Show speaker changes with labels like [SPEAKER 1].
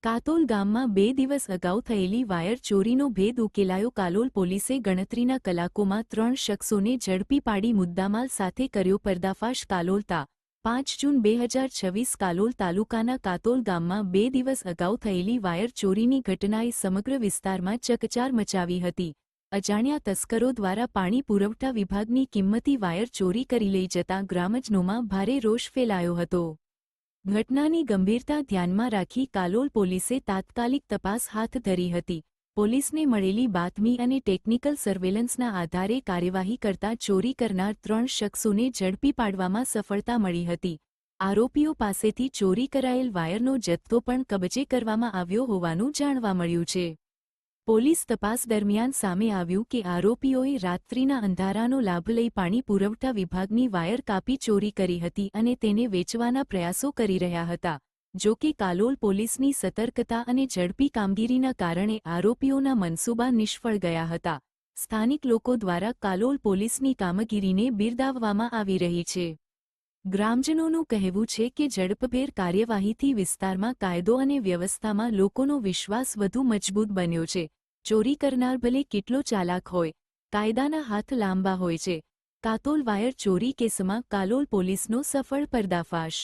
[SPEAKER 1] કાતોલ ગામમાં 2 દિવસ અગાઉ થયેલી વાયર ચોરીનો ભેદ ઉકેલાયો. કાલોલ પોલીસે ગણતરીના કલાકોમાં 3 શખ્સોને ઝડપી પાડી મુદ્દામાલ સાથે કર્યો પર્દાફાશ. કાલોલ તા. 5 જૂન 2026 કાલોલ તાલુકાના કાતોલ ગામમાં 2 દિવસ અગાઉ થયેલી વાયર ચોરીની ઘટનાએ સમગ્ર વિસ્તારમાં ચકચાર મચાવી હતી. અજાણ્યા તસ્કરો દ્વારા પાણી પુરવઠા વિભાગની કિંમતી વાયર ચોરી કરી લઈ જતાં ગ્રામજનોમાં ભારે રોષ ફેલાયો હતો. ઘટનાની ગંભીરતા ધ્યાનમાં રાખી કાલોલ પોલીસે તાત્કાલિક તપાસ હાથ ધરી હતી. પોલીસને મળેલી બાતમી અને ટેકનિકલ સર્વેલન્સના આધારે કાર્યવાહી કરતા ચોરી કરનાર 3 શખ્સોને ઝડપી પાડવામાં સફળતા મળી હતી. આરોપીઓ પાસેથી ચોરી કરાયેલ વાયરનો જથ્થો પણ કબજે કરવામાં આવ્યો હોવાનું જાણવા મળ્યું છે. પોલીસ તપાસ દરમિયાન સામે આવ્યું કે આરોપીઓએ રાત્રિના અંધારાનો લાભ લઈ પાણી પુરવઠા વિભાગની વાયર કાપી ચોરી કરી હતી અને તેને વેચવાના પ્રયાસો કરી રહ્યા હતા. જો કે કાલોલ પોલીસની સતર્કતા અને ઝડપી કામગીરીના કારણે આરોપીઓના મનસૂબા નિષ્ફળ ગયા હતા. સ્થાનિક લોકો દ્વારા કાલોલ પોલીસની કામગીરીને બિરદાવવામાં આવી રહી છે. ગ્રામજનોનું કહેવું છે કે ઝડપભેર કાર્યવાહીથી વિસ્તારમાં કાયદો અને વ્યવસ્થામાં લોકોનો વિશ્વાસ વધુ મજબૂત બન્યો છે. ચોરી કરનાર ભલે કેટલો ચાલાક હોય, કાયદાના હાથ લાંબા હોય છે. કાતોલ વાયર ચોરી કેસમાં કાલોલ પોલીસનો સફળ પર્દાફાશ.